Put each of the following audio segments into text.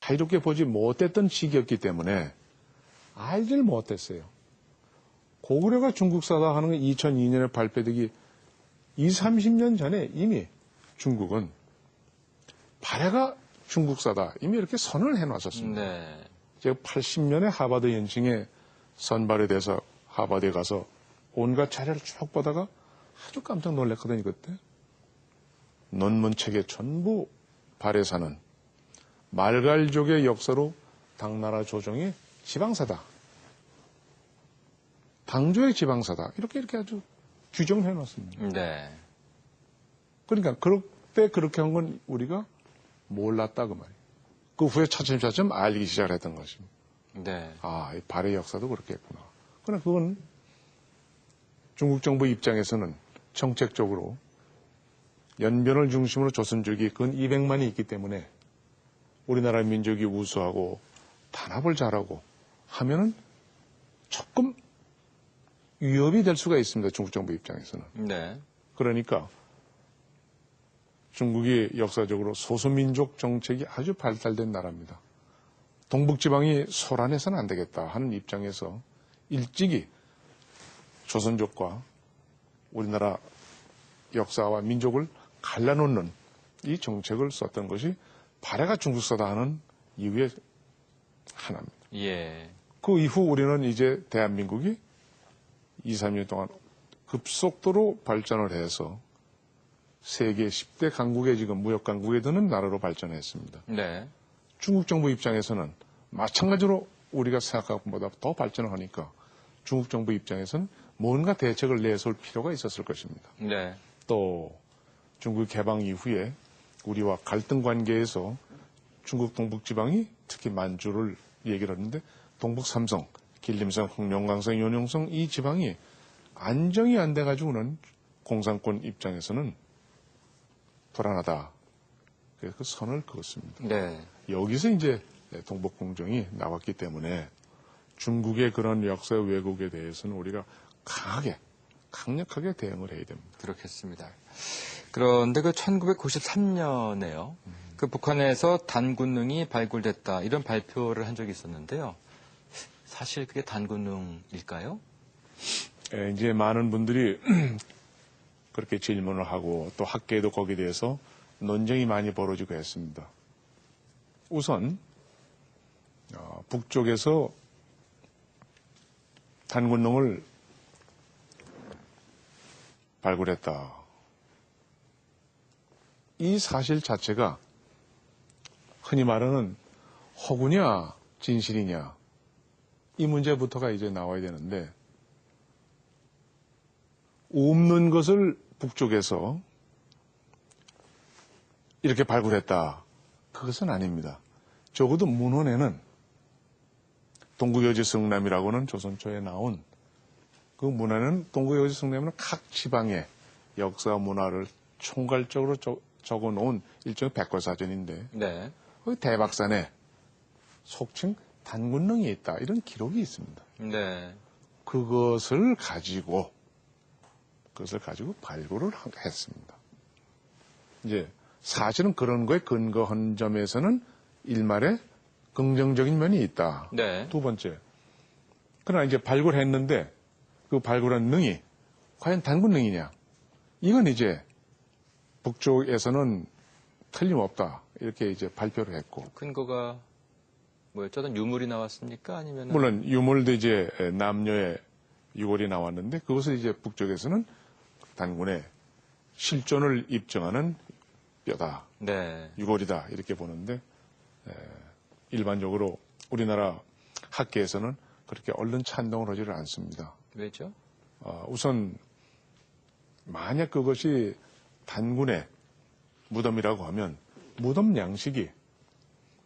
사이좋게 보지 못했던 시기였기 때문에 알질 못했어요. 고구려가 중국사다 하는 게 2002년에 발표되기 20, 30년 전에 이미 중국은 발해가 중국사다 이미 이렇게 선언을 해놨었습니다. 네. 제가 80년에 하버드 연칭에 선발이 돼서 하버드에 가서 온갖 자료를 쭉 보다가 아주 깜짝 놀랐거든요, 그때. 논문책에 전부 발해사는 말갈족의 역사로 당나라 조정의 지방사다. 당조의 지방사다. 이렇게 아주 규정을 해놨습니다. 네. 그러니까 그때 그렇게 한 건 우리가 몰랐다 그 말이에요. 그 후에 차츰차츰 알기 시작했던 것입니다. 네. 아, 이 발해 역사도 그렇게 했구나. 그러나 그건 중국 정부 입장에서는 정책적으로 연변을 중심으로 조선족이 근 200만이 있기 때문에 우리나라 민족이 우수하고 단합을 잘하고 하면은 조금 위협이 될 수가 있습니다. 중국 정부 입장에서는. 네. 그러니까 중국이 역사적으로 소수민족 정책이 아주 발달된 나라입니다. 동북지방이 소란해서는 안 되겠다 하는 입장에서 일찍이 조선족과 우리나라 역사와 민족을 갈라놓는 이 정책을 썼던 것이 발해가 중국사다 하는 이유의 하나입니다. 예. 그 이후 우리는 이제 대한민국이 2, 3년 동안 급속도로 발전을 해서 세계 10대 강국에 지금 무역 강국에 드는 나라로 발전했습니다. 네. 중국 정부 입장에서는 마찬가지로 우리가 생각한 것보다 더 발전을 하니까 중국 정부 입장에서는 뭔가 대책을 내세울 필요가 있었을 것입니다. 네. 또 중국 개방 이후에 우리와 갈등 관계에서 중국 동북지방이 특히 만주를 얘기를 하는데 동북 삼성, 길림성, 흑룡강성, 연용성 이 지방이 안정이 안 돼가지고는 공산권 입장에서는 불안하다. 그래서 그 선을 그었습니다. 네. 여기서 이제 동북공정이 나왔기 때문에 중국의 그런 역사 왜곡에 대해서는 우리가 강력하게 대응을 해야 됩니다. 그렇겠습니다. 그런데 그 1993년에요. 그 북한에서 단군능이 발굴됐다 이런 발표를 한 적이 있었는데요. 사실 그게 단군능일까요? 이제 많은 분들이 그렇게 질문을 하고 또 학계에도 거기에 대해서 논쟁이 많이 벌어지고 했습니다. 우선 북쪽에서 단군능을 발굴했다. 이 사실 자체가 흔히 말하는 허구냐 진실이냐 이 문제부터가 이제 나와야 되는데 없는 것을 북쪽에서 이렇게 발굴했다. 그것은 아닙니다. 적어도 문헌에는 동구여지 성남이라고는 조선초에 나온 그 문헌에는 동구여지 성남은 각 지방의 역사 문화를 총괄적으로 적어놓은 일종의 백과사전인데 네. 그 대박산에 속칭 단군능이 있다. 이런 기록이 있습니다. 네. 그것을 가지고 발굴을 했습니다. 이제 사실은 그런 거에 근거한 점에서는 일말의 긍정적인 면이 있다. 네. 두 번째. 그러나 이제 발굴했는데 그 발굴한 능이 과연 단군능이냐? 이건 이제 북쪽에서는 틀림없다. 이렇게 이제 발표를 했고. 근거가 뭐였죠? 어떤 유물이 나왔습니까? 아니면 물론 유물도 이제 남녀의 유골이 나왔는데 그것을 이제 북쪽에서는 단군의 실존을 입증하는 뼈다. 네. 유골이다. 이렇게 보는데 일반적으로 우리나라 학계에서는 그렇게 얼른 찬동을 하지를 않습니다. 왜죠? 우선 만약 그것이 단군의 무덤이라고 하면 무덤 양식이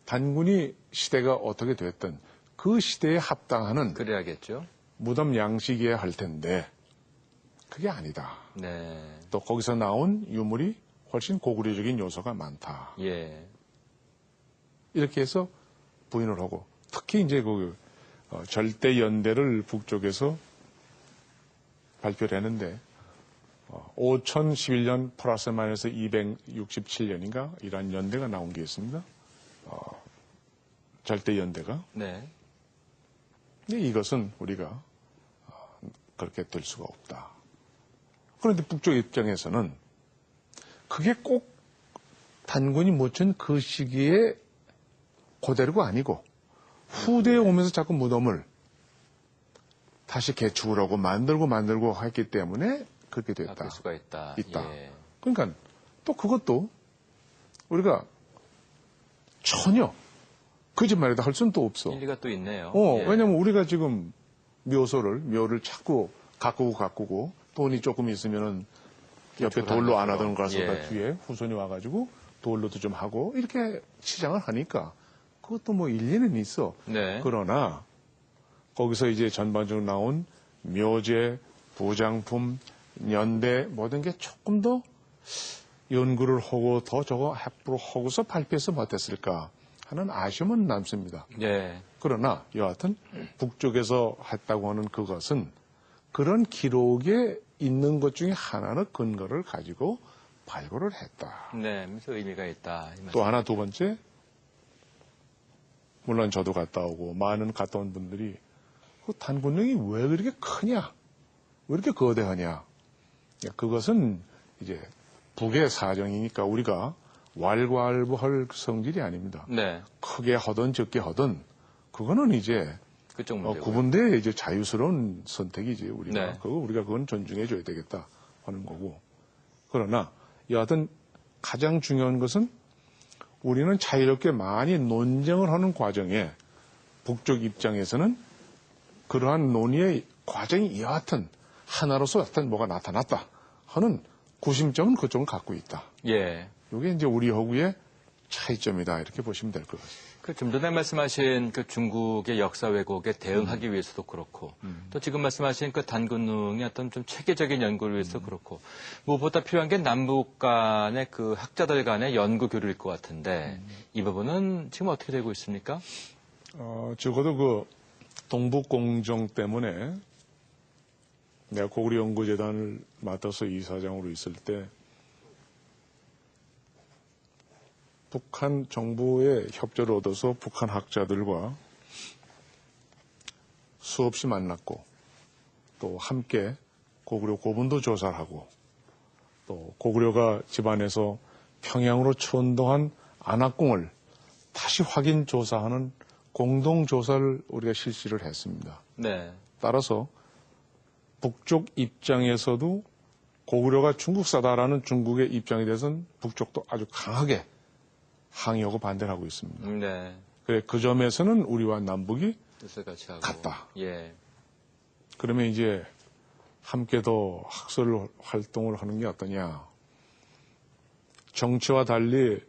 단군이 시대가 어떻게 됐든 그 시대에 합당하는 그래야겠죠. 무덤 양식이어야 할 텐데 그게 아니다. 네. 또 거기서 나온 유물이 훨씬 고구려적인 요소가 많다. 예. 이렇게 해서 부인을 하고 특히 이제 그 절대 연대를 북쪽에서 발표를 했는데 5011년 플러스 마이너스 267년인가 이러한 연대가 나온 게 있습니다. 절대연대가. 네. 근데 이것은 우리가 그렇게 될 수가 없다. 그런데 북쪽 입장에서는 그게 꼭 단군이 묻힌 그 시기에 그대로가 아니고 후대에 오면서 자꾸 무덤을 다시 개축을 하고 만들고 했기 때문에 그렇게 됐다. 바뀔 수가 있다. 있다. 예. 그러니까 또 그것도 우리가 전혀 거짓말이다 할 수는 또 없어. 일리가 또 있네요. 예. 왜냐면 우리가 지금 묘를 자꾸 가꾸고 돈이 조금 있으면은 옆에 돌로 안 하던 가서 예. 뒤에 후손이 와가지고 돌로도 좀 하고 이렇게 치장을 하니까 그것도 뭐 일리는 있어. 네. 그러나 거기서 이제 전반적으로 나온 묘제, 부장품, 연대 모든 게 조금 더 연구를 하고 더 저거 해프로 하고서 발표해서 못했을까 하는 아쉬움은 남습니다. 예. 그러나 여하튼 북쪽에서 했다고 하는 그것은 그런 기록에 있는 것 중에 하나는 근거를 가지고 발굴을 했다. 네. 그래서 의미가 있다. 이 또 하나 두 번째, 물론 저도 갔다 오고 많은 갔다 온 분들이 그 단군령이 왜 그렇게 크냐? 왜 이렇게 거대하냐? 그것은 이제 북의 사정이니까 우리가 왈가왈부할 성질이 아닙니다. 네. 크게 하든 적게 하든 그거는 이제 그쪽 문제고. 구분된 이제 자유스러운 선택이지 우리가 네. 우리가 그건 존중해 줘야 되겠다 하는 거고. 그러나 여하튼 가장 중요한 것은 우리는 자유롭게 많이 논쟁을 하는 과정에 북쪽 입장에서는 그러한 논의의 과정이 여하튼 하나로서 어떤 뭐가 나타났다 하는 구심점은 그쪽을 갖고 있다. 예. 이게 이제 우리 허구의 차이점이다 이렇게 보시면 될 것 같습니다. 그 좀 전에 말씀하신 그 중국의 역사 왜곡에 대응하기 위해서도 그렇고 또 지금 말씀하신 그 단군능의 어떤 좀 체계적인 연구를 위해서 그렇고 무엇보다 필요한 게 남북 간의 그 학자들 간의 연구 교류일 것 같은데 이 부분은 지금 어떻게 되고 있습니까? 적어도 그 동북공정 때문에 내가 고구려연구재단을 맡아서 이사장으로 있을 때 북한 정부의 협조를 얻어서 북한 학자들과 수없이 만났고 또 함께 고구려 고분도 조사를 하고 또 고구려가 집안에서 평양으로 천도한 안학궁을 다시 확인 조사하는 공동 조사를 우리가 실시를 했습니다. 네. 따라서 북쪽 입장에서도 고구려가 중국사다라는 중국의 입장에 대해서는 북쪽도 아주 강하게 항의하고 반대를 하고 있습니다. 네. 그래, 그 점에서는 우리와 남북이 뜻을 같이 하고. 같다. 예. 그러면 이제 함께 더 학술 활동을 하는 게 어떠냐. 정치와 달리